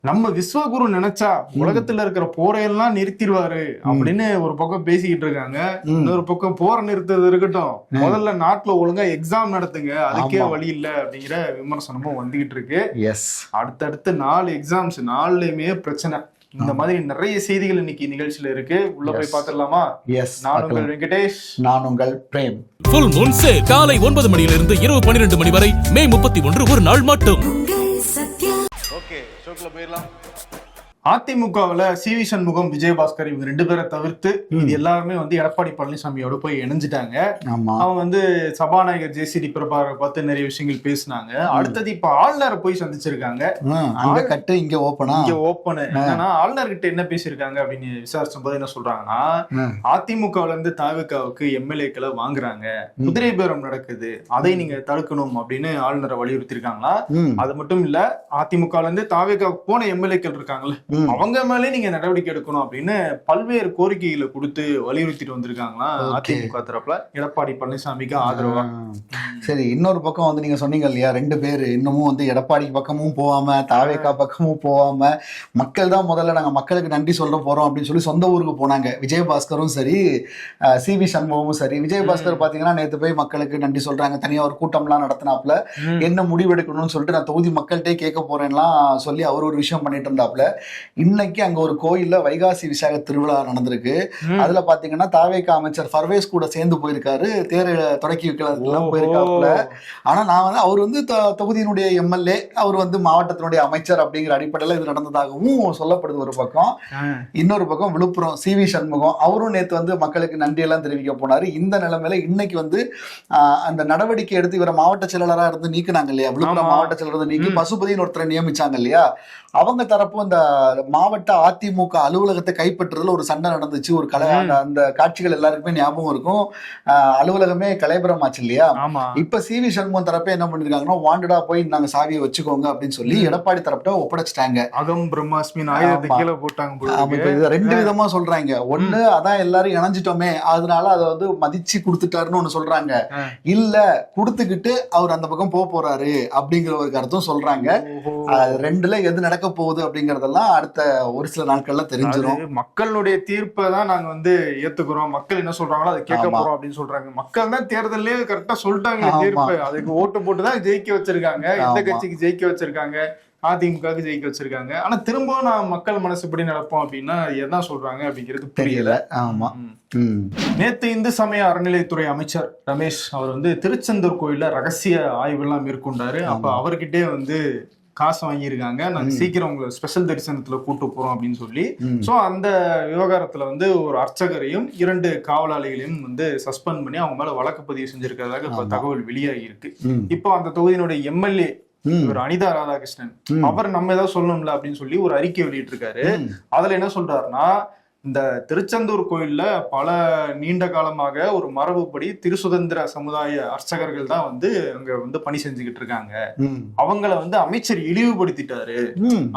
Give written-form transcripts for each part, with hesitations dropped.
நம்ம விஸ்வகுரு நினைச்சா உலகத்துல இருக்கிற போரையெல்லாம் நிறுத்திடுவாரு அப்படின்னு ஒரு பக்கம் பேசிக்கிட்டு இருக்காங்க. இன்னொரு பக்கம் போரை நிறுத்துறது இருக்கட்டும், முதல்ல நாட்டுல ஒழுங்கா எக்ஸாம் நடத்துங்க, அதுக்கே வழி இல்ல அப்படிங்கிற விமர்சனமும் வந்துகிட்டு இருக்கு. அடுத்தடுத்து 4 எக்ஸாம்ஸ், 4லையுமே பிரச்சனை. இந்த மாதிரி நிறைய செய்திகள் இன்னைக்கு நிகழ்ச்சியில இருக்கு. உள்ள போய் பாத்துடலாமா? நான் உங்கள் வெங்கடேஷ். நான் உங்கள் பிரேம். ஃபுல் மூன் சேல் காலை 9 மணியிலிருந்து இரவு 12 மணி வரை மே 31 ஒரு நாள் மட்டும். அதிமுகவுல சி.வி. சண்முகம், விஜயபாஸ்கர் இவங்க 2 பேரை தவிர்த்து இது எல்லாருமே வந்து எடப்பாடி பழனிசாமியோட போய் இணைஞ்சிட்டாங்க. அவங்க வந்து சபாநாயகர் ஜே.சி.டி. பிரபாகரை பார்த்து நிறைய விஷயங்கள் பேசினாங்க. அடுத்தது இப்ப ஆளுநரை போய் சந்திச்சிருக்காங்க. இங்க ஓப்பன் என்னன்னா, ஆளுநர் கிட்ட என்ன பேசியிருக்காங்க அப்படின்னு விசாரிச்சும் போது என்ன சொல்றாங்கன்னா, அதிமுகவுல இருந்து தாவேகாவுக்கு எம்எல்ஏக்களை வாங்குறாங்க, குதிரை பேரம் நடக்குது, அதை நீங்க தடுக்கணும் அப்படின்னு ஆளுநரை வலியுறுத்தி இருக்காங்களா. அது மட்டும் இல்ல, அதிமுகவுல இருந்து தாவேகாவுக்கு போன எம்எல்ஏக்கள் இருக்காங்கல்ல, அவங்க மேலே நீங்க நடவடிக்கை எடுக்கணும் அப்படின்னு பல்வேறு கோரிக்கைகளை கொடுத்து வலியுறுத்திட்டு வந்திருக்காங்களா அதிமுக தரப்புல எடப்பாடி பழனிசாமிக்கு ஆதரவா. சரி, இன்னொரு பக்கம் வந்து நீங்க சொன்னீங்க இல்லையா, 2 பேர் இன்னமும் வந்து எடப்பாடி பக்கமும் போகாம தாவேகா பக்கமும் போகாம, மக்கள் தான் முதல்ல நாங்க மக்களுக்கு நன்றி சொல்ல போறோம் அப்படின்னு சொல்லி சொந்த ஊருக்கு போனாங்க. விஜயபாஸ்கரும் சரி, சி.வி. சண்முகமும் சரி. விஜயபாஸ்கர் பாத்தீங்கன்னா நேற்று போய் மக்களுக்கு நன்றி சொல்றாங்க, தனியா ஒரு கூட்டம்லாம் நடத்தினாப்ல, என்ன முடிவெடுக்கணும்னு சொல்லிட்டு நான் தொகுதி மக்கள்கிட்டே கேட்க போறேன்லாம் சொல்லி அவர் ஒரு விஷயம் பண்ணிட்டு இருந்தாப்ல. இன்னைக்கு அங்க ஒரு கோயில்ல வைகாசி விசாக திருவிழா நடந்திருக்கு. அதுல பாத்தீங்கன்னா தாவேகா அமைச்சர் பர்வேஸ் கூட சேர்ந்து போயிருக்காரு, தேரை தொடக்கி வைக்கலாம் போயிருக்காப்புல. ஆனா நான் வந்து அவர் வந்து தொகுதியினுடைய எம்எல்ஏ, அவர் வந்து மாவட்டத்தினுடைய அமைச்சர் அப்படிங்கிற அடிப்படையில இது நடந்ததாகவும் சொல்லப்படுது ஒரு பக்கம். இன்னொரு பக்கம் விழுப்புரம் சி.வி. சண்முகம், அவரும் நேற்று வந்து மக்களுக்கு நன்றி எல்லாம் தெரிவிக்க போனாரு. இந்த நிலைமையில இன்னைக்கு வந்து அந்த நடவடிக்கை எடுத்து இவரை மாவட்ட செயலராக இருந்து நீக்கினாங்க இல்லையா, விழுப்புரம் மாவட்ட செயலர் நீக்கி பசுபதினு ஒருத்தரை நியமிச்சாங்க இல்லையா. அவங்க தரப்பு அந்த மாவட்ட அதிமுக அலுவலகத்தை கைப்பற்றுறதுல ஒரு சண்டை நடந்துச்சு, ஒரு அந்த காட்சிகள் எல்லாருக்குமே ஞாபகம் இருக்கும். அலுவலகமே கலைபுரம் ஆச்சு இல்லையா. இப்ப சி.வி. சண்முகம் தரப்பே என்ன பண்ணிருக்காங்கன்னா, வாண்டடா போய் நாங்க சாவியை வச்சுக்கோங்க அப்படின்னு சொல்லி எடப்பாடி தரப்பிட்ட ஒப்படைச்சிட்டாங்க. அகம் பிரம்மாஸ்மின் ஆயுதத்தை கீழே போட்டாங்க. 2 விதமா சொல்றாங்க. ஒண்ணு, அதான் எல்லாரும் இணைஞ்சிட்டோமே அதனால அதை வந்து மதிச்சு கொடுத்துட்டாருன்னு ஒண்ணு சொல்றாங்க. இல்ல, கொடுத்துக்கிட்டு அவர் அந்த பக்கம் போறாரு அப்படிங்கிற ஒரு கருத்தும் சொல்றாங்க. 2ல எது நடக்க போகுது அப்படிங்கறதெல்லாம் அடுத்த ஒரு சில நாட்கள்ல தெரிஞ்சிடும். மக்களுடைய தீர்ப்பை தான் நாங்க வந்து ஏத்துக்கிறோம், மக்கள் என்ன சொல்றாங்களோ அதை கேட்க போறோம் அப்படின்னு சொல்றாங்க. மக்கள் தான் தேர்தலே கரெக்டா சொல்லிட்டாங்க தீர்ப்பு, அதுக்கு ஓட்டு போட்டுதான் ஜெயிக்க வச்சிருக்காங்க. எந்த கட்சிக்கு ஜெயிக்க வச்சிருக்காங்க? அதிமுகவுக்கு ஜெயிக்க வச்சிருக்காங்க. ஆனா திரும்பவும் நான் மக்கள் மனசுப்படி நடப்போம் அப்படின்னா என்ன சொல்றாங்க அப்படிங்கிறது புரியல. ஆமா. நேத்து இந்து சமய அறநிலையத்துறை அமைச்சர் ரமேஷ் அவர் வந்து திருச்செந்தூர் கோயில்ல ரகசிய ஆய்வு எல்லாம் மேற்கொண்டாரு. அப்ப அவர்கிட்டே வந்து காசு வாங்கியிருக்காங்க, நாங்க சீக்கிரம் உங்களை ஸ்பெஷல் தரிசனத்துல கூட்டு போறோம் அப்படின்னு சொல்லி. சோ அந்த விவகாரத்துல வந்து ஒரு அர்ச்சகரையும் 2 காவலாளிகளையும் வந்து சஸ்பெண்ட் பண்ணி அவங்க மேல வழக்கு பதிவு செஞ்சிருக்கிறதாக இப்ப தகவல் வெளியாகி இருக்கு. இப்போ அந்த தொகுதியினுடைய எம்எல்ஏ இவர் அனிதா ராதாகிருஷ்ணன், அவர் நம்ம ஏதாவது சொல்லணும்ல அப்படின்னு சொல்லி ஒரு அறிக்கை வெளியிட்டு இருக்காரு. அதுல என்ன சொல்றாருன்னா, இந்த திருச்செந்தூர் கோயில்ல பல நீண்ட காலமாக ஒரு மரபுப்படி திருசுதந்திர சமுதாய அர்ச்சகர்கள் தான் வந்து அங்க வந்து பணி செஞ்சுக்கிட்டு இருக்காங்க. அவங்கள வந்து அமைச்சர் இழிவுபடுத்திட்டாரு.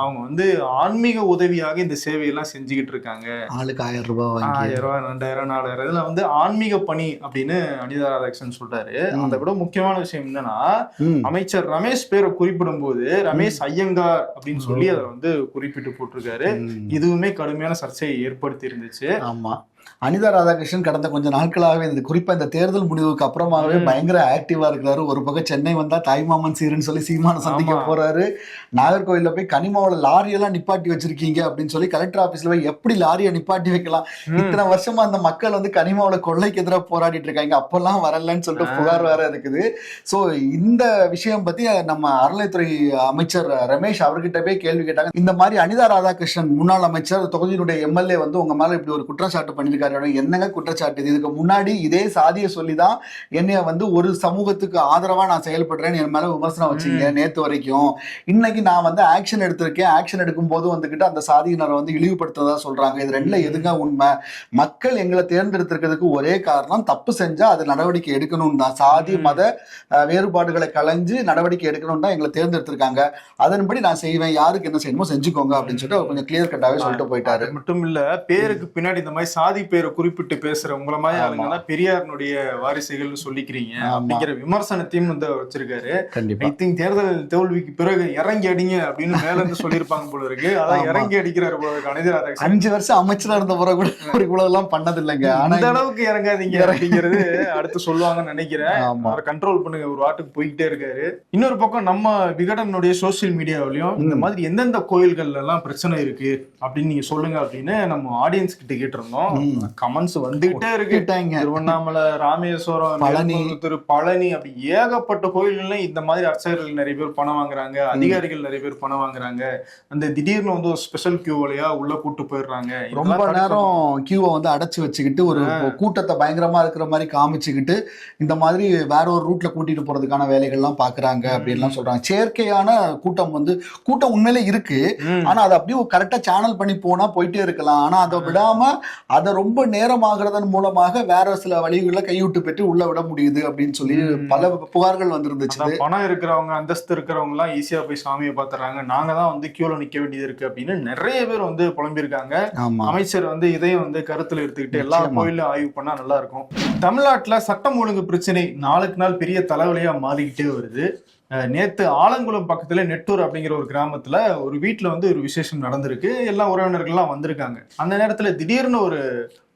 அவங்க வந்து ஆன்மீக உதவியாக இந்த சேவையெல்லாம் செஞ்சுக்கிட்டு இருக்காங்க. ஆளுக்கு 1000 ரூபாய், 2000, 2000, 4000 இதுல வந்து ஆன்மீக பணி அப்படின்னு அனிதா ராதாகிருஷ்ணன் சொல்றாரு. அதை விட முக்கியமான விஷயம் என்னன்னா, அமைச்சர் ரமேஷ் பேரை குறிப்பிடும் போது ரமேஷ் ஐயங்கார் அப்படின்னு சொல்லி அதை வந்து குறிப்பிட்டு போட்டிருக்காரு. இதுவுமே கடுமையான சர்ச்சையை ஏற்படுத்தி இருந்துச்சு. ஆமா, அனிதா ராதாகிருஷ்ணன் கடந்த கொஞ்ச நாட்களாகவே குறிப்பா இந்த தேர்தல் முடிவுக்கு அப்புறமாவே பயங்கர ஆக்டிவா இருக்கிறாரு. ஒரு பக்கம் சென்னை வந்தா தாய்மாமன் சீருன்னு சொல்லி சீமான சந்திக்க போறாரு. நாகர்கோயில்ல போய் கனிமாவோட லாரியெல்லாம் நிப்பாட்டி வச்சிருக்கீங்க அப்படின்னு சொல்லி கலெக்டர் ஆபீஸ்ல போய் எப்படி லாரியை நிப்பாட்டி வைக்கலாம், இத்தனை வருஷமா அந்த மக்கள் வந்து கனிமாவோட கொள்ளைக்கு எதிராக போராடிட்டு இருக்காங்க, அப்பெல்லாம் வரலன்னு சொல்லிட்டு புகார் வேற இருக்குது. சோ இந்த விஷயம் பத்தி நம்ம அறநிலையத்துறை அமைச்சர் ரமேஷ் அவர்கிட்ட போய் கேள்வி கேட்டாங்க. இந்த மாதிரி அனிதா ராதாகிருஷ்ணன் முன்னாள் அமைச்சர் தொகுதியினுடைய எம்எல்ஏ வந்து உங்க மேல இப்படி ஒரு குற்றச்சாட்டு பண்ணிருக்காரு, என்னங்க குற்றச்சாட்டு? இதுக்கு முன்னாடி இதே சாதியை சொல்லிதான் என்னைய வந்து ஒரு சமூகத்துக்கு ஆதரவா நான் செயல்படுறேன், என் மேல விமர்சனம் வச்சீங்க நேத்து வரைக்கும். இன்னைக்கு நான் வந்து ஆக்ஷன் எடுத்திருக்கேன், ஆக்ஷன் எடுக்கும் போது வந்துகிட்டு அந்த சாதியினரை வந்து இழிவுபடுத்துறதா சொல்றாங்க. இது 2ல எதுங்க உண்மை? மக்கள் எங்களை தேர்ந்தெடுத்திருக்கிறதுக்கு ஒரே காரணம், தப்பு செஞ்சா அது நடவடிக்கை எடுக்கணும் தான், சாதி மத வேறுபாடுகளை களைஞ்சு நடவடிக்கை எடுக்கணும் தான் எங்களை தேர்ந்தெடுத்திருக்காங்க, அதன்படி நான் செய்வேன், யாருக்கு என்ன செய்யணுமோ செஞ்சுக்கோங்க அப்படின்னு சொல்லிட்டு அவர் கொஞ்சம் கிளியர் கட்டாவே சொல்லிட்டு போயிட்டாரு. மட்டும் இல்ல, பேருக்கு பின்னாடி இந்த மாதிரி சாதி பேரை குறிப்பிட்டு பேசுற உங்களை மாதிரி ஆளுங்க தான் பெரியாரினுடைய வாரிசுகள்னு சொல்லிக்கிறீங்க அப்படிங்கிற விமர்சனத்தையும் வந்து வச்சிருக்காரு. கண்டிப்பா ஐ திங்க் தேர்தல் தோல்விக்கு பிறகு இறங்கி அடிங்க அப்படின்னு மேல இருந்து சொல்லியிருப்பாங்க போல இருக்கு. அதான் இறங்கி அடிக்கிறாரு போல இருக்கு அனிதா ராதாகிருஷ்ணன். 5 வருஷம் அமைச்சரா இருந்த பிறகு கூட ஒரு இவ்வளவு எல்லாம் பண்ணது இல்லைங்க. ஆனா அந்த அளவுக்கு இறங்காதீங்க அப்படிங்கிறது அடுத்து சொல்லுவாங்கன்னு நினைக்கிறேன். ஆமா. அவரை கண்ட்ரோல் பண்ணுங்க, ஒரு வாட்டுக்கு போய்கிட்டே இருக்காரு. இன்னொரு பக்கம் நம்ம விகடனுடைய சோசியல் மீடியாவிலையும் இந்த மாதிரி எந்தெந்த கோயில்கள்ல எல்லாம் பிரச்சனை இருக்கு அப்படின்னு நீங்க சொல்லுங்க அப்படின்னு நம்ம ஆடியன்ஸ் கிட்ட கேட்டிருந்தோம். கமெண்ட்ஸ் வந்துகிட்டே இருக்கு. திருவண்ணாமலை, ராமேஸ்வரம், பழனி, பழனி அப்படி ஏகப்பட்ட கோயில்கள்ல இந்த மாதிரி அர்ச்சகர்கள் நிறைய பேர் பணம் வாங்குறாங்க, அதிகாரிகள் நிறைய பேர் பணம் வாங்குறாங்க. அந்த திடீர்னு வந்து ஒரு ஸ்பெஷல் கியூ வழியா உள்ள கூட்டு போயிடுறாங்க. ரொம்ப நேரம் கியூவை வந்து அடைச்சு வச்சுக்கிட்டு ஒரு கூட்டத்தை பயங்கரமா இருக்கிற மாதிரி காமிச்சுக்கிட்டு இந்த மாதிரி வேற ஒரு ரூட்ல கூட்டிட்டு போறதுக்கான வேலைகள்லாம் பாக்குறாங்க அப்படின்லாம் சொல்றாங்க. செயற்கையான கூட்டம் உண்மையிலே இருக்கு. ஆனா அதை அப்படியே கரெக்டா சேனல் பண்ணி போனா போயிட்டே இருக்கலாம். ஆனா அதை விடாம அதை ரொம்ப நேரம் ஆகுறதன் மூலமாக வேற சில வழிகளில் கைவிட்டு பெற்று உள்ள விட முடியுது அப்படின்னு சொல்லி பல புகார்கள் வந்திருந்துச்சு. பணம் இருக்கிறவங்க, அந்தஸ்து இருக்கிறவங்க எல்லாம் ஈஸியா போய் சாமியை பாத்துறாங்க, நாங்க தான் வந்து கியூல நிக்க வேண்டியது இருக்கு அப்படின்னு நிறைய பேர் வந்து புலம்பியிருக்காங்க. அமைச்சர் வந்து இதையும் வந்து கருத்துல எடுத்துக்கிட்டு எல்லா கோயிலும் ஆய்வு பண்ணா நல்லா இருக்கும். தமிழ்நாட்டுல சட்டம் ஒழுங்கு பிரச்சனை நாளுக்கு நாள் பெரிய தலைவலியா மாறிக்கிட்டே வருது. நேத்து ஆலங்குளம் பக்கத்துல நெட்டூர் அப்படிங்கிற ஒரு கிராமத்துல ஒரு வீட்டுல வந்து ஒரு விசேஷம் நடந்திருக்கு. எல்லா உறவினர்கள்லாம் வந்திருக்காங்க. அந்த நேரத்துல திடீர்னு ஒரு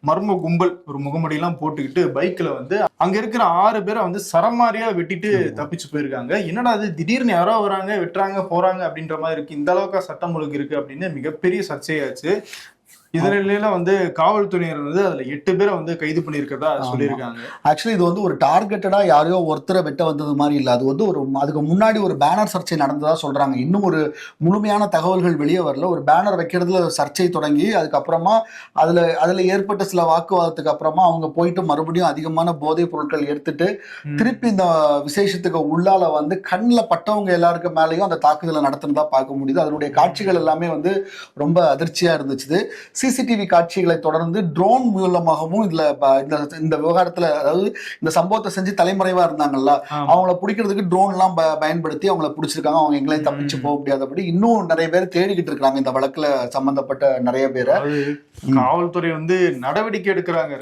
மர்ம கும்பல் ஒரு முகமடியெல்லாம் போட்டுக்கிட்டு பைக்ல வந்து அங்க இருக்கிற 6 பேரை வந்து சரமாரியா வெட்டிட்டு தப்பிச்சு போயிருக்காங்க. என்னடா அது திடீர்னு யாரோ வராங்க, வெட்டுறாங்க, போறாங்க அப்படின்ற மாதிரி இருக்கு, இந்த அளவுக்கு சட்டம் ஒழுங்கு இருக்கு அப்படின்னு மிகப்பெரிய சர்ச்சையாச்சு. இதனால வந்து காவல்துறையினர் வந்து அதுல 8 பேரை வந்து கைது பண்ணியிருக்கதா சொல்லியிருக்காங்க. ஆக்சுவலி இது வந்து ஒரு டார்கெட்டடா யாரையோ ஒருத்தரை வெட்ட வந்தது மாதிரி இல்ல. அது வந்து அதுக்கு முன்னாடி ஒரு பேனர் சர்ச்சை நடந்ததா சொல்றாங்க. இன்னும் ஒரு முழுமையான தகவல்கள் வெளியே வரல. ஒரு பேனர் வைக்கிறதுல சர்ச்சை தொடங்கி அதுக்கப்புறமா அதுல ஏற்பட்ட சில வாக்குவாதத்துக்கு அப்புறமா அவங்க போயிட்டு மறுபடியும் அதிகமான போதைப் பொருட்கள் எடுத்துட்டு திருப்பி இந்த விசேஷத்துக்கு உள்ளால வந்து கண்ணில் பட்டவங்க எல்லாருக்கு மேலேயும் அந்த தாக்குதலை நடத்துனதா பார்க்க முடியுது. அதனுடைய காட்சிகள் எல்லாமே வந்து ரொம்ப அதிர்ச்சியா இருந்துச்சு. சிசிடிவி காட்சிகளை தொடர்ந்து ட்ரோன் மூலமாகவும் இந்த விவகாரத்துல, அதாவது இந்த சம்பவத்தை செஞ்சு தலைமறைவா இருந்தாங்கல்ல, அவங்கள பிடிக்கிறதுக்கு ட்ரோன் எல்லாம் பயன்படுத்தி அவங்கள பிடிச்சிருக்காங்க. அவங்க எங்களையும் தப்பிச்சு போக முடியாதபடி இன்னும் நிறைய பேர் தேடிக்கிட்டு இருக்காங்க இந்த வழக்குல சம்பந்தப்பட்ட நிறைய பேரை. காவல்துறை வந்து நடவடிக்கை எடுக்கிறாங்க,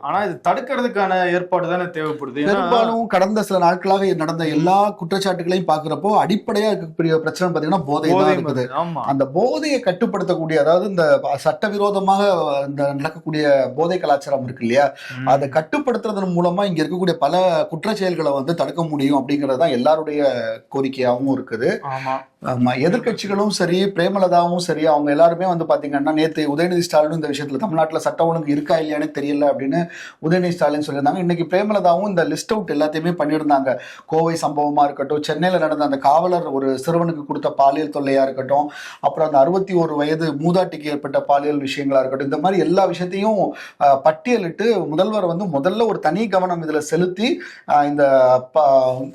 ஆனா இது தடுக்கிறதுக்கான ஏற்பாடு தானே தேவைப்படுது. பெரும்பாலும் கடந்த சில நாட்களாக நடந்த எல்லா குற்றச்சாட்டுகளையும் பாக்குறப்போ அடிப்படையா இருக்கக்கூடிய பிரச்சனை பாத்தீங்கன்னா போதை தான் இருக்குது. அந்த போதையை கட்டுப்படுத்தக்கூடிய, அதாவது இந்த சட்டவிரோதமாக இந்த நடக்கக்கூடிய போதை கலாச்சாரம் இருக்கு இல்லையா, அதை கட்டுப்படுத்துறதன் மூலமா இங்க இருக்கக்கூடிய பல குற்ற செயல்களை வந்து தடுக்க முடியும் அப்படிங்கறதுதான் எல்லாருடைய கோரிக்கையாகவும் இருக்குது. ஆமா, எதிர்கட்சிகளும் சரி, பிரேமலதாவும் சரி, அவங்க எல்லாருமே வந்து பாத்தீங்கன்னா நேற்று உதயநிதி ஸ்டாலினும் இந்த விஷயத்துல தமிழ்நாட்டுல சட்ட ஒழுங்கு இருக்கா இல்லையானே தெரியல அப்படின்னு உதயநிதி ஸ்டாலின் சொல்லியிருந்தாங்க. இன்னைக்கு பிரேமலதாவும் இந்த லிஸ்ட் அவுட் எல்லாத்தையுமே பண்ணியிருந்தாங்க. கோவை சம்பவமா இருக்கட்டும், சென்னையில நடந்த அந்த காவலர் ஒரு சிறுவனுக்கு கொடுத்த பாலியல் தொல்லையா இருக்கட்டும், அப்புறம் அந்த 61 வயது மூதாட்டிக்கு ஏற்பட்ட பாலியல் விஷயங்களா இருக்கட்டும், இந்த மாதிரி எல்லா விஷயத்தையும் பட்டியலிட்டு முதல்வர் வந்து முதல்ல ஒரு தனி கவனம் இதுல செலுத்தி இந்த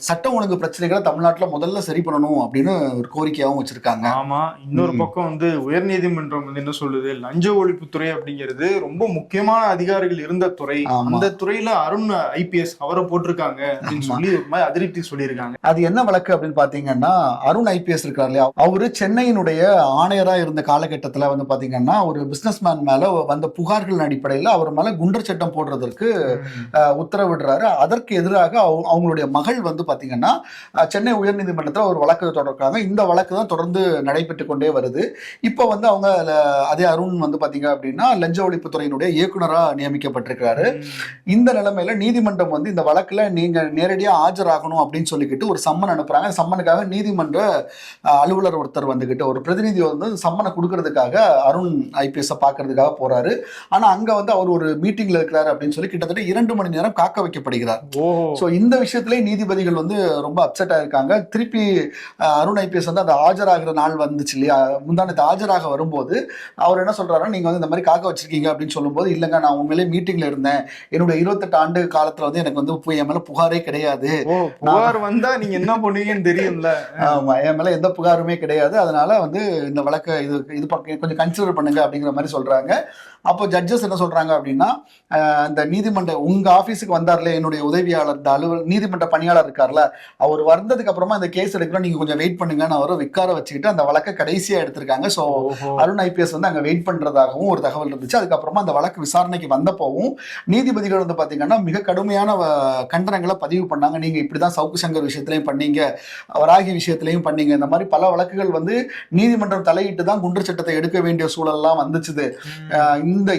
சட்ட ஒழுங்கு பிரச்சனைகளை தமிழ்நாட்டுல முதல்ல சரி பண்ணணும் அப்படின்னு ஒரு கோரிக்கையாகவும் வச்சிருக்காங்க. ஆமா, இன்னொரு பக்கம் வந்து உயர்நீதிமன்றம் வந்து என்ன சொல்லுது, லஞ்ச ஒழிப்புத்துறை அப்படிங்கிறது ரொம்ப முக்கியமான அதிகாரிகள் இருந்த துறை. அந்த துறையில அருண் ஐபிஎஸ் அவரை போட்டிருக்காங்க அப்படின்னு சொல்லி ஒரு மாதிரி அதிருப்தி சொல்லியிருக்காங்க. அது என்ன வழக்கு அப்படின்னு பாத்தீங்கன்னா, அருண் ஐபிஎஸ் இருக்காரு இல்லையா, அவரு சென்னையினுடைய ஆணையரா இருந்த காலகட்டத்துல வந்து பாத்தீங்கன்னா ஒரு பிசினஸ் மேன் மேல வந்த புகார்கள் அடிப்படையில் அவர் மேல குண்டர் சட்டம் போடுறதற்கு உத்தரவிடுறாரு. அதற்கு எதிராக அவங்களுடைய மகள் வந்து பாத்தீங்கன்னா சென்னை உயர்நீதிமன்றத்தில் ஒரு வழக்கு தொடர்றாங்க. இந்த வழக்கு தான் தொடர்ந்து நடைபெற்று கொண்டே வருது. இப்போ வந்து அவங்க அதே அருண் வந்து பாத்தீங்க அப்படின்னா லஞ்ச ஒழிப்புத்துறையினுடைய இயக்குனரா நியமிக்கப்பட்டிருக்கிறாரு. இந்த நிலைமையில நீதிமன்றம் வந்து இந்த வழக்குல நீங்க நேரடியா ஆஜராகணும் அப்படின்னு சொல்லிக்கிட்டு ஒரு சம்மன் அனுப்புறாங்க. சம்மனுக்காக நீதிமன்ற அலுவலர் ஒருத்தர் வந்துகிட்டு ஒரு பிரதிநிதி வந்து சம்மனை கொடுக்கறதுக்காக அருண் ஐபிஎஸ் பாக்குறதுக்காக போறாரு. ஆனா அங்க வந்து அவர் ஒரு மீட்டிங்ல இருக்கிறாரு அப்படின்னு சொல்லி கிட்டத்தட்ட 2 மணி நேரம் காக்க வைக்கப்படுகிறார். சோ இந்த விஷயத்திலே நீதிபதிகள் வந்து ரொம்ப அப்செட் ஆயிருக்காங்க. திருப்பி அருண் ஐபிஎஸ் வந்து அந்த ஆஜராகிற நாள் வந்துச்சு இல்லையா, முந்தானத்து ஆஜராக வரும்போது அவர் என்ன சொல்றாருன்னா, நீங்க வந்து இந்த மாதிரி காக்க வச்சிருக்கீங்க அப்படின்னு சொல்லும்போது, இல்லைங்க நான் உண்மையிலே மீட்டிங்ல இருந்தேன், என்னுடைய 28 ஆண்டு காலத்துல வந்து எனக்கு வந்து என் மேல புகாரே கிடையாது. புகார் வந்தா நீங்க என்ன பண்ணுவீங்கன்னு தெரியும்ல. ஆமா, என் மேல எந்த புகாருமே கிடையாது, அதனால வந்து இந்த வழக்கை இது கொஞ்சம் கன்சிடர் பண்ணுங்க அப்படிங்கிற மாதிரி மாதிரி சொல்றாங்க. அப்போ ஜட்ஜஸ் என்ன சொல்றாங்க அப்படின்னா, இந்த நீதிமன்ற உங்க ஆபீஸுக்கு வந்தார்ல என்னுடைய உதவியாளர், இந்த நீதிமன்ற பணியாளர் இருக்கார்ல, அவர் வந்ததுக்கு அப்புறமா இந்த கேஸ் எடுக்கிறோம், நீங்க கொஞ்சம் வெயிட் பண்ணுங்கன்னு அவரை உட்கார வச்சுக்கிட்டு அந்த வழக்கை கடைசியா எடுத்திருக்காங்க. ஸோ அருண் ஐபிஎஸ் வந்து அங்க வெயிட் பண்றதாகவும் ஒரு தகவல் இருந்துச்சு. அதுக்கப்புறமா அந்த வழக்கு விசாரணைக்கு வந்தப்போவும் நீதிபதிகள் வந்து பாத்தீங்கன்னா மிக கடுமையான கண்டனங்களை பதிவு பண்ணாங்க. நீங்க இப்படிதான் சவுக்கு சங்கர் விஷயத்திலையும் பண்ணீங்க, வராகி விஷயத்திலையும் பண்ணீங்க, இந்த மாதிரி பல வழக்குகள் வந்து நீதிமன்றம் தலையிட்டு தான் குண்டர் சட்டத்தை எடுக்க வேண்டிய சூழல்லாம் வந்துச்சுது.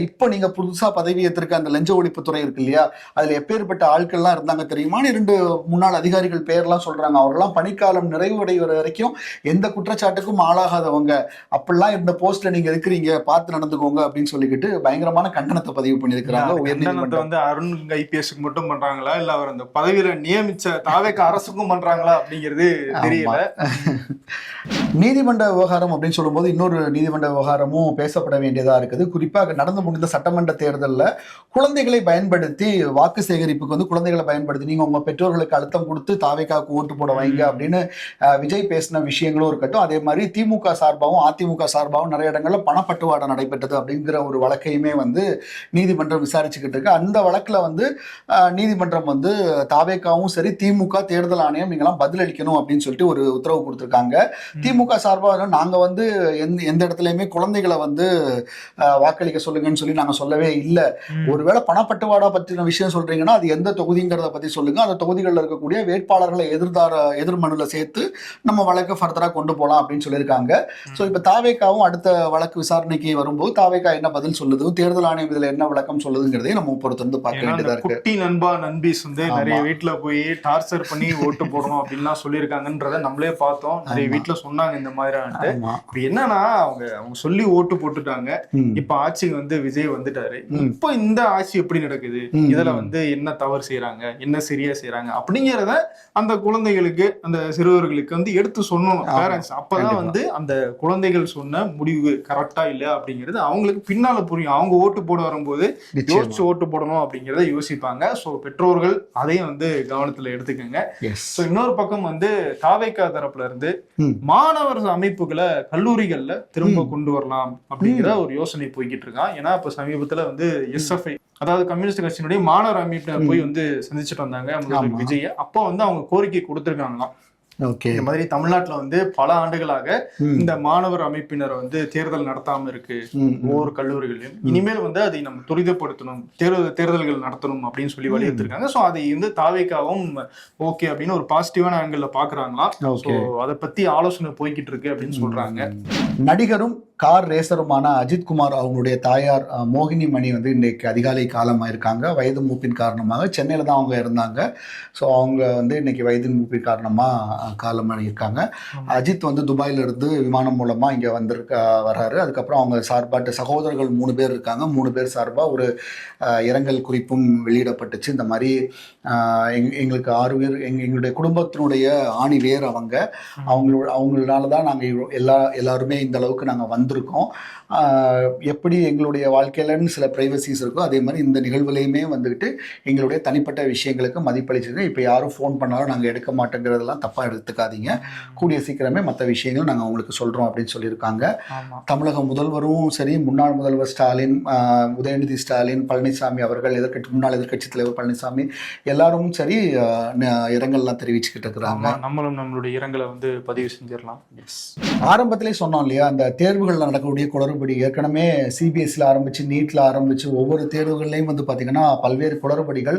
இப்போ நீங்க புதுசா பதவி ஏற்றிருக்க அந்த லஞ்ச ஒழிப்புத்துறை இருக்கு இல்லையா, அதுல எப்பேற்பட்ட ஆட்கள்லாம் இருந்தாங்க தெரியுமா? 2 முன்னாள் அதிகாரிகள் பேர்லாம் சொல்றாங்க. அவர்கள்லாம் பணிக்காலம் நிறைவடைகிற வரைக்கும் எந்த குற்றச்சாட்டுக்கும் ஆளாகாதவங்க, அப்படிலாம் இருந்த போஸ்ட்ல நீங்க இருக்கிறீங்க, பார்த்து நடந்துக்கோங்க அப்படின்னு சொல்லிக்கிட்டு பயங்கரமான கண்டனத்தை பதிவு பண்ணியிருக்கிறாங்க. உயர்நீதிமன்றம் வந்து அருண் ஐபிஎஸ்க்கு மட்டும் பண்றாங்களா, இல்ல அவர் அந்த பதவியில நியமிச்ச தாவேக அரசுக்கும் பண்றாங்களா அப்படிங்கிறது தெரியல. நீதிமன்ற விவகாரம் அப்படின்னு சொல்லும்போது இன்னொரு நீதிமன்ற விவகாரமும் பேசப்பட வேண்டியதா இருக்குது. குறிப்பாக நடந்து முடிந்த சட்டமன்ற தேர்தலில் குழந்தைகளை பயன்படுத்தி வாக்கு சேகரிப்புக்கு வந்து குழந்தைகளை பயன்படுத்தி நீங்க உங்க பெற்றோர்களுக்கு அழுத்தம் கொடுத்து தாவேக்காவுக்கு ஓட்டு போட வைங்க அப்படின்னு விஜய் பேசின விஷயங்களும் இருக்கட்டும். அதே மாதிரி திமுக சார்பாகவும் அதிமுக சார்பாகவும் நிறைய இடங்கள்ல பணப்பட்டுவாடை நடைபெற்றது அப்படிங்கிற ஒரு வழக்கையுமே வந்து நீதிமன்றம் விசாரிச்சுக்கிட்டு இருக்கு. அந்த வழக்குல வந்து நீதிமன்றம் வந்து தாவேக்காவும் சரி திமுக தேர்தல் ஆணையம் நீங்களாம் பதில் அளிக்கணும் அப்படின்னு சொல்லிட்டு ஒரு உத்தரவு கொடுத்திருக்காங்க. திமுக சார்பாக நாங்க வந்து எந்த இடத்துலயுமே குழந்தைகளை வந்து வாக்களிக்க சொல்லுங்கன்னு சொல்லி நாங்க சொல்லவே இல்லை. ஒருவேளை பணப்பட்டுவாடா பற்றின விஷயம் சொல்றீங்கன்னா அது எந்த தொகுதிங்கிறத பத்தி சொல்லுங்க, அந்த தொகுதிகளில் இருக்கக்கூடிய வேட்பாளர்களை எதிர்மனுல சேர்த்து நம்ம வழக்கு ஃபர்தரா கொண்டு போகலாம் அப்படின்னு சொல்லியிருக்காங்க. ஸோ இப்போ தாவேக்காவும் அடுத்த வழக்கு விசாரணைக்கு வரும்போது தாவேக்கா என்ன பதில் சொல்லுது, தேர்தல் ஆணையம் இதுல என்ன விளக்கம் சொல்லுதுங்கிறதையும் நம்ம பொறுத்திருந்து பார்க்க வேண்டியதா இருக்கு. குட்டி நண்பா நண்பீஸ் வந்து நிறைய வீட்டுல போய் டார்ச்சர் பண்ணி ஓட்டு போடணும் அப்படின்லாம் சொல்லியிருக்காங்கன்றத நம்மளே பார்த்தோம். நிறைய வீட்டுல சொன்னாங்க இந்த மாதிரி. இப்ப என்னன்னா அவங்க சொல்லி ஓட்டு போட்டுட்டாங்க. இப்ப ஆட்சிக்கு வந்து விஜய் வந்துட்டாரு. இப்போ இந்த ஆட்சி எப்படி நடக்குது, இதுல வந்து என்ன தவறு செய்யறாங்க, என்ன சரியா செய்யறாங்க அப்படிங்கிறத அந்த குழந்தைகளுக்கு அந்த சிறுவர்களுக்கு வந்து எடுத்து சொல்லணும் பேரண்ட்ஸ். அப்பதான் வந்து அந்த குழந்தைகள் சொன்ன முடிவு கரெக்டா இல்ல அப்படிங்கிறது அவங்களுக்கு பின்னால புரியும். அவங்க ஓட்டு போட வரும்போது யோசிச்சு ஓட்டு போடணும் அப்படிங்கிறத யோசிப்பாங்க. சோ பெற்றோர்கள் அதையும் வந்து கவனத்துல எடுத்துக்கோங்க. சோ இன்னொரு பக்கம் வந்து தாவேக்கா தரப்புல இருந்து மாணவர் அமைப்புகளை கல்லூரிகள்ல திரும்ப கொண்டு வரலாம் அப்படிங்கிற ஒரு யோசனை போய்கிட்டு இருக்கான். ஏன்னா இப்ப சமீபத்துல வந்து எஸ்எஃப்ஐ, அதாவது கம்யூனிஸ்ட் கட்சியினுடைய மாணவர் அமைப்பினர் போய் வந்து சந்திச்சுட்டு வந்தாங்க விஜய. அப்போ வந்து அவங்க கோரிக்கை கொடுத்திருக்காங்களாம். இந்த மாதிரி தமிழ்நாட்டுல வந்து பல ஆண்டுகளாக இந்த மாணவர் அமைப்பினர் வந்து தேர்தல் நடத்தாம இருக்கு ஒவ்வொரு கல்லூரிகளிலும். இனிமேல் வந்து அதை நம்ம துரிதப்படுத்தணும், தேர்தல்கள் நடத்தணும் அப்படின்னு சொல்லி வலியுறுத்திருக்காங்க. சோ அதை வந்து தாவேக்காவும் ஓகே அப்படின்னு ஒரு பாசிட்டிவான ஆங்கிள் பாக்குறாங்களாம். சோ அதை பத்தி ஆலோசனை போய்கிட்டு இருக்கு அப்படின்னு சொல்றாங்க. நடிகரும் கார் ரேசருமான அஜித் குமார் அவங்களுடைய தாயார் மோகினி மணி வந்து இன்னைக்கு அதிகாலை காலமாயிருக்காங்க. வயது மூப்பின் காரணமாக சென்னையில தான் அவங்க இருந்தாங்க. ஸோ அவங்க வந்து இன்னைக்கு வயது மூப்பின் காரணமா காலமாயிருக்காங்க. அஜித் வந்து துபாயில இருந்து விமானம் மூலமா இங்க வர்றாரு. அதுக்கப்புறம் அவங்க சார்பாட்டு சகோதரர்கள் 3 பேர் இருக்காங்க. 3 பேர் சார்பா ஒரு இரங்கல் குறிப்பும் வெளியிடப்பட்டுச்சு. இந்த மாதிரி எங்களுக்கு 6 பேர் எங்களுடைய குடும்பத்தினுடைய ஆணி வேர் அவங்களால தான் நாங்கள் எல்லாருமே இந்த அளவுக்கு நாங்கள் வந்திருக்கோம். எப்படி எங்களுடைய வாழ்க்கையிலன்னு சில பிரைவசிஸ் இருக்கோ அதே மாதிரி இந்த நிகழ்வுலையுமே வந்துக்கிட்டு எங்களுடைய தனிப்பட்ட விஷயங்களுக்கு மதிப்பளிச்சுங்க. இப்போ யாரும் ஃபோன் பண்ணாலும் நாங்கள் எடுக்க மாட்டேங்கிறதெல்லாம் தப்பாக எடுத்துக்காதீங்க. கூடிய சீக்கிரமே மற்ற விஷயங்கள் நாங்கள் உங்களுக்கு சொல்கிறோம் அப்படின்னு சொல்லியிருக்காங்க. தமிழக முதல்வரும் சரி, முன்னாள் முதல்வர் ஸ்டாலின், உதயநிதி ஸ்டாலின், பழனிசாமி அவர்கள், முன்னாள் எதிர்க்கட்சி தலைவர் பழனிசாமி எல்லாரும் சரி இரங்கல்லாம் தெரிவிச்சுக்கிட்டு இருக்கிறாங்க. நம்மளும் நம்மளுடைய இரங்கலை வந்து பதிவு செஞ்சிடலாம். ஆரம்பத்திலே சொன்னோம் இல்லையா, அந்த தேர்வுகளில் நடக்கக்கூடிய குளறுபடி ஏற்கனவே சிபிஎஸ்சியில் ஆரம்பிச்சு நீட்ல ஆரம்பிச்சு ஒவ்வொரு தேர்வுகள்லையும் வந்து பார்த்தீங்கன்னா பல்வேறு குளறுபடிகள்.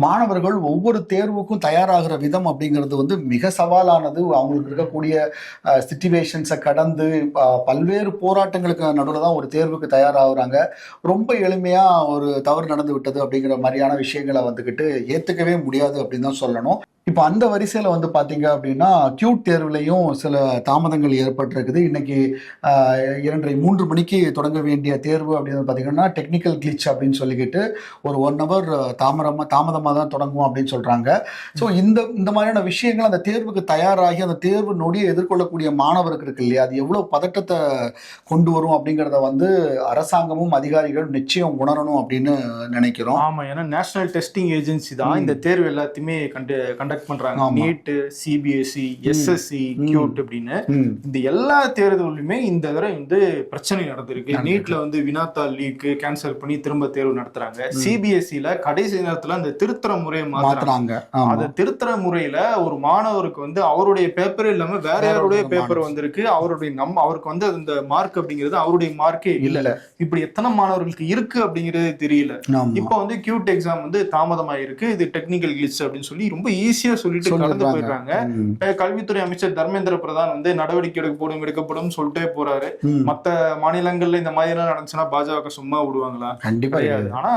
மாணவர்கள் ஒவ்வொரு தேர்வுக்கும் தயாராகிற விதம் அப்படிங்கிறது வந்து மிக சவாலானது. அவங்களுக்கு இருக்கக்கூடிய சிச்சுவேஷன்ஸை கடந்து பல்வேறு போராட்டங்களுக்கு நடுவில் தான் ஒரு தேர்வுக்கு தயாராகிறாங்க. ரொம்ப எளிமையா ஒரு தவறு நடந்து விட்டது அப்படிங்கிற மாதிரியான விஷயங்களை வந்துக்கிட்டு ஏற்றுக்கவே முடியாது அப்படின்னு தான் சொல்லணும். இப்போ அந்த வரிசையில் வந்து பார்த்தீங்க அப்படின்னா கியூட் தேர்வுலையும் சில தாமதங்கள் ஏற்பட்டிருக்குது. இன்னைக்கு 2:30 மணிக்கு தொடங்க வேண்டிய தேர்வு அப்படின்னு பார்த்தீங்கன்னா டெக்னிக்கல் கிளிச் அப்படின்னு சொல்லிக்கிட்டு ஒரு 1 hour தாமதமாக தான் தொடங்குவோம் அப்படின்னு சொல்கிறாங்க. ஸோ இந்த மாதிரியான விஷயங்கள் அந்த தேர்வுக்கு தயாராகி அந்த தேர்வு நொடியை எதிர்கொள்ளக்கூடிய மாணவருக்கு இருக்கு இல்லையா, அது எவ்வளோ பதட்டத்தை கொண்டு வரும் அப்படிங்கிறத வந்து அரசாங்கமும் அதிகாரிகளும் நிச்சயம் உணரணும் அப்படின்னு நினைக்கிறோம். ஆமாம், ஏன்னா நேஷனல் டெஸ்டிங் ஏஜென்சி தான் இந்த தேர்வு எல்லாத்தையுமே கண்டக்ட் கண்டக்ட் பண்றாங்க. ஆமா. நீட், சிபிஎஸ்இ, எஸ்எஸ்சி, கியூட் அப்படின்னு இந்த எல்லா தேர்தலுமே இந்த தடவை வந்து பிரச்சனை நடந்திருக்கு. நீட்ல வந்து வினாத்தாள் லீக் கேன்சல் பண்ணி திரும்ப தேர்வு நடத்துறாங்க. சிபிஎஸ்இல கடைசி நேரத்துல அந்த திருத்தர முறையை மாத்துறாங்க. அந்த திருத்தர முறையில ஒரு மாணவருக்கு வந்து அவருடைய பேப்பர் இல்லாம வேற யாருடைய பேப்பர் வந்திருக்கு. அவருக்கு வந்து அந்த மார்க் அப்படிங்கிறது அவருடைய மார்க்கே இல்ல. இப்படி எத்தனை மாணவர்களுக்கு இருக்கு அப்படிங்கிறது தெரியல. இப்ப வந்து கியூட் எக்ஸாம் வந்து தாமதமாயிருக்கு, இது டெக்னிக்கல் கிளிச் அப்படின்னு சொல்லி ரொம்ப ஈஸியா சொல்லிட்டு கடந்து போயிடுறாங்க. கல்வித்துறை அமைச்சர் தர்மேந்திர பிரதான் வந்து நடவடிக்கை எடுக்கப்படும் சொல்லிட்டே போறாரு. மத்த மாநிலங்கள்ல இந்த மாதிரி எல்லாம் நடந்துச்சுன்னா பாஜக சும்மா விடுவாங்களா? கிடையாது. ஆனா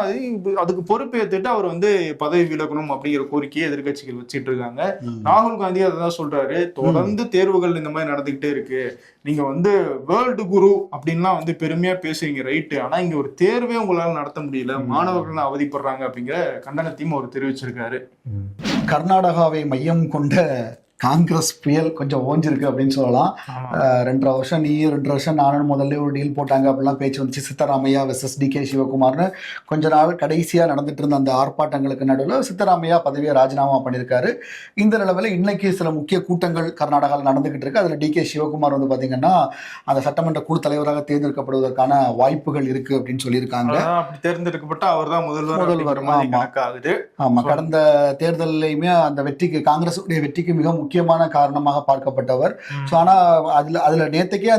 அதுக்கு பொறுப்பேற்றுட்டு அவர் வந்து பதவி விலகணும் அப்படிங்கிற கோரிக்கையை எதிர்கட்சிகள் வச்சிட்டு இருக்காங்க. ராகுல் காந்தி அதான் சொல்றாரு, தொடர்ந்து தேர்வுகள் இந்த மாதிரி நடந்துகிட்டே இருக்கு, நீங்க வந்து வேர்ல்டு குரு அப்படின்லாம் வந்து பெருமையா பேசுவீங்க ரைட்டு, ஆனா இங்க ஒரு தேர்வே உங்களால நடத்த முடியல, மாணவர்கள் அவதிப்படுறாங்க அப்படிங்கிற கண்டனத்தையும் அவர் தெரிவிச்சிருக்காரு. கர்நாடகாவை மையம் கொண்ட காங்கிரஸ் புயல் கொஞ்சம் ஓஞ்சிருக்கு அப்படின்னு சொல்லலாம். 2.5 வருஷம் நீ 2 வருஷம் நானும் முதல்ல ஒரு டீல் போட்டாங்க அப்படிலாம் பேச்சு வந்துச்சு. சித்தராமையா வெர்சஸ் டிகே சிவகுமார்னு கொஞ்ச நாள் கடைசியா நடந்துட்டு இருந்த அந்த ஆர்ப்பாட்டங்களுக்கு நடுவில் சித்தராமையா பதவியை ராஜினாமா பண்ணியிருக்காரு. இந்த நிலவில் இன்னைக்கு சில முக்கிய கூட்டங்கள் கர்நாடகாவில் நடந்துகிட்டு இருக்கு. அதுல டிகே சிவகுமார் வந்து பாத்தீங்கன்னா அந்த சட்டமன்ற குழு தலைவராக தேர்ந்தெடுக்கப்படுவதற்கான வாய்ப்புகள் இருக்கு அப்படின்னு சொல்லியிருக்காங்க. அப்படி தேர்ந்தெடுக்கப்பட்ட அவர் தான் முதல்வர். ஆமா, கடந்த தேர்தலையுமே அந்த வெற்றிக்கு காங்கிரஸுடைய வெற்றிக்கு மிக முக்கியமான காரணமாக பார்க்கப்பட்டவர். ஆனா அதுல நேத்துக்கே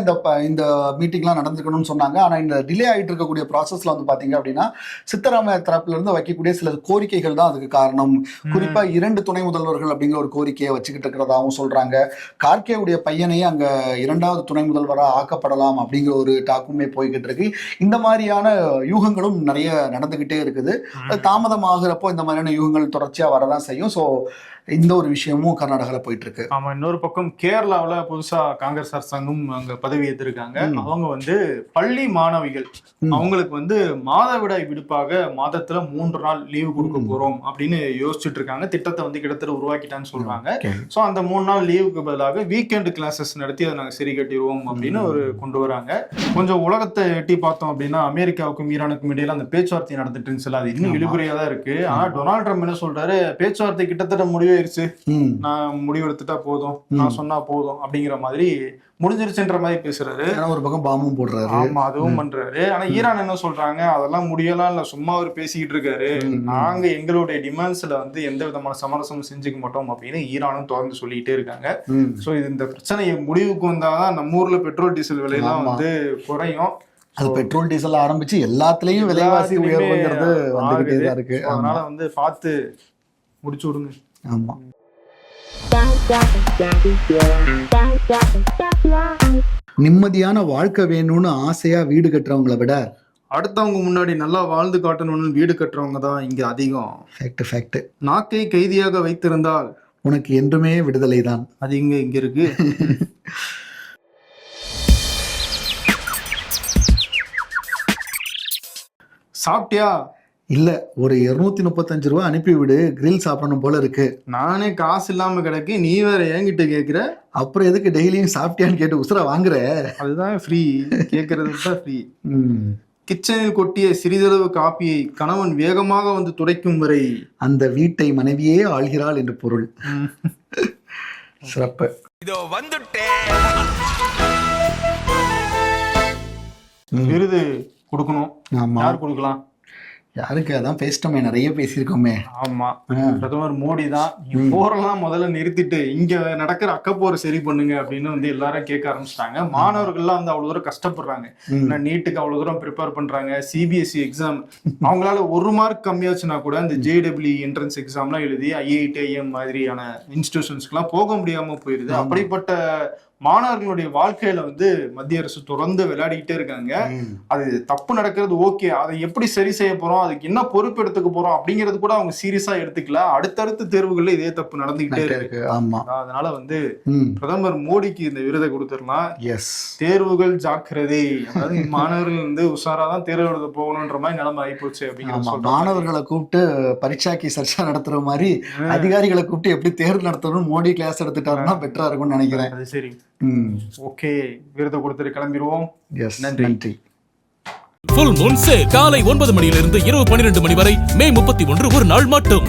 இந்த மீட்டிங்லாம் நடந்துக்கணும்னு சொன்னாங்க. ஆனா இந்த டிலே ஆகிட்டு இருக்கக்கூடிய ப்ராசஸ்ல வந்து பாத்தீங்க அப்படின்னா சித்தராமையா தரப்புல இருந்து வைக்கக்கூடிய சில கோரிக்கைகள் தான் அதுக்கு காரணம். குறிப்பா 2 துணை முதல்வர்கள் அப்படிங்கிற ஒரு கோரிக்கையை வச்சுக்கிட்டு இருக்கிறதாகவும் சொல்றாங்க. கார்கேவுடைய பையனையே அங்க 2வது துணை முதல்வராக ஆக்கப்படலாம் அப்படிங்கிற ஒரு டாக்குமே போய்கிட்டு இருக்கு. இந்த மாதிரியான யூகங்களும் நிறைய நடந்துகிட்டே இருக்குது. தாமதமாகிறப்போ இந்த மாதிரியான யூகங்கள் தொடர்ச்சியா வரதான் செய்யும். ஸோ இந்த ஒரு விஷயமும் கர்நாடகாவில் போயிட்டு இருக்கு. ஆமா, இன்னொரு பக்கம் கேரளாவில் புதுசா காங்கிரஸ் அரசாங்கம் அங்க பதவி ஏற்றிருக்காங்க. அவங்க வந்து பள்ளி மாணவிகள் அவங்களுக்கு வந்து மாதவிடாய் விடுப்பாக மாதத்துல 3 நாள் லீவு கொடுக்க போறோம் அப்படின்னு யோசிச்சுட்டு இருக்காங்க. திட்டத்தை வந்து கிட்டத்தட்ட உருவாக்கிட்டான்னு சொல்றாங்க. ஸோ அந்த 3 நாள் லீவுக்கு பதிலாக வீக்கெண்ட் கிளாஸஸ் நடத்தி அதை நாங்கள் சரி கட்டிடுவோம் அப்படின்னு ஒரு கொண்டு வராங்க. கொஞ்சம் உலகத்தை எட்டி பார்த்தோம் அப்படின்னா அமெரிக்காவுக்கும் ஈரானுக்கும் இடையில அந்த பேச்சுவார்த்தை நடந்துட்டு இருந்துச்சு. அது இன்னும் இழுபறியா தான் இருக்கு. ஆனா டொனால்ட் ட்ரம்ப் என்ன சொல்றாரு, பேச்சுவார்த்தை கிட்டத்தட்ட முடிவு நான் முடிவெடுத்துட்டா போதும், நான் சொன்னா போதும் அப்படிங்கிற மாதிரி முடிஞ்சிருச்சுன்ற மாதிரி பேசுறாரு. ஒரு பக்கம் பாம்பும் போடுறாரு. ஆமா, அதுவும் பண்றாரு. ஆனா ஈரான் என்ன சொல்றாங்க, அதெல்லாம் முடியலாம் இல்ல, சும்மா அவர் பேசிக்கிட்டு இருக்காரு, நாங்க எங்களுடைய டிமாண்ட்ஸ்ல வந்து எந்த விதமான சமரசமும் செஞ்சுக்க மாட்டோம் அப்படின்னு ஈரானும் தொடர்ந்து சொல்லிக்கிட்டே இருக்காங்க. சோ இது இந்த பிரச்சனை முடிவுக்கு வந்தாதான் நம்ம ஊர்ல பெட்ரோல் டீசல் விலையெல்லாம் வந்து குறையும். அது பெட்ரோல் டீசல் ஆரம்பிச்சு எல்லாத்துலயும் விலைவாசி உயர்வுங்கிறது வந்துகிட்டே தான் இருக்கு. அதனால வந்து பார்த்து முடிச்சு விடுங்க. ஆமா, நிம்மதியான வாழ்க்கை வேணும்னு ஆசையா வீடு கட்டுறவங்களை விட அடுத்தவங்க முன்னாடி நல்லா வாழ்ந்து காட்டணும்னு வீடு கட்டுறவங்க தான் இங்க அதிகம். ஃபேக்ட். நாக்கை கைதியாக வைத்திருந்தால் உனக்கு என்றுமே விடுதலை தான். அது இங்க இருக்கு. சாப்பிட்டியா? இல்ல, ஒரு 235 ரூபா அனுப்பிவிடு, கிரில் சாப்பிடணும் போல இருக்கு. நானே காசு இல்லாம கிடக்கு, நீ வேற என்கிட்ட கேக்குற. அப்புறம் எதுக்கு டெய்லியும் சாப்பிட்டியான்னு கேட்டு உசுர வாங்குற? அதுதான் ஃப்ரீ, கேட்கறது தான் ஃப்ரீ. கிச்சனில் கொட்டிய சிறிதளவு காப்பியை கணவன் வேகமாக வந்து துடைக்கும் வரை அந்த வீட்டை மனைவியே ஆள்கிறாள் என்று பொருள். சிறப்பு. இதோ வந்துட்டேன். விருது கொடுக்கணும். யார் கொடுக்கலாம்? யாருக்கு? அதான் பேசிட்டோமே, நிறைய பேசியிருக்கோமே. ஆமா, பிரதமர் மோடி தான். போரெல்லாம் முதல்ல நிறுத்திட்டு இங்க நடக்கிற அக்கப்போரை சரி பண்ணுங்க அப்படின்னு வந்து எல்லாரும் கேட்க ஆரம்பிச்சிட்டாங்க. மாணவர்கள்லாம் வந்து அவ்வளவு தூரம் கஷ்டப்படுறாங்க. நீட்டுக்கு அவ்வளவு தூரம் ப்ரிப்பேர் பண்றாங்க. சிபிஎஸ்இ எக்ஸாம் அவங்களால 1 மார்க் கம்மியாச்சுன்னா கூட இந்த JEE என்ட்ரன்ஸ் எக்ஸாம்லாம் எழுதி IIT IIM மாதிரியான இன்ஸ்டிடியூஷன்ஸ்க்கு எல்லாம் போக முடியாம போயிருது. அப்படிப்பட்ட மாணவர்களுடைய வாழ்க்கையில வந்து மத்திய அரசு தொடர்ந்து விளையாடிக்கிட்டே இருக்காங்க. அது தப்பு நடக்கிறது ஓகே, அதை எப்படி சரி செய்ய போறோம், அதுக்கு என்ன பொறுப்பு எடுத்துக்க போறோம் அப்படிங்கிறது கூட அவங்க சீரியஸா எடுத்துக்கல. அடுத்தடுத்த தேர்வுகள்ல இதே தப்பு நடந்துகிட்டே இருக்கு. ஆமா, அதனால வந்து பிரதமர் மோடிக்கு இந்த விருதை கொடுத்துடலாம். எஸ், தேர்வுகள் ஜாக்கிரதை, அதாவது மாணவர்கள் வந்து உஷாராதான் தேர்வு எழுத போகணும்ன்ற மாதிரி நிலைமை ஆயிப்போச்சு அப்படிங்கிற. மாணவர்களை கூப்பிட்டு பரீட்சாக்கு சர்ச்சா நடத்துற மாதிரி அதிகாரிகளை கூப்பிட்டு எப்படி தேர்வு நடத்தணும் மோடி கிளாஸ் எடுத்துட்டாருன்னா பெட்டரா இருக்கும்னு நினைக்கிறேன். அது சரி. ஓகே, விருது கொடுத்துட்டு கிளம்பிடுவோம். நன்றி. ஃபுல் மூன் சேல் காலை 9 மணியிலிருந்து இரவு 12 மணி வரை மே 31 ஒரு நாள் மட்டும்.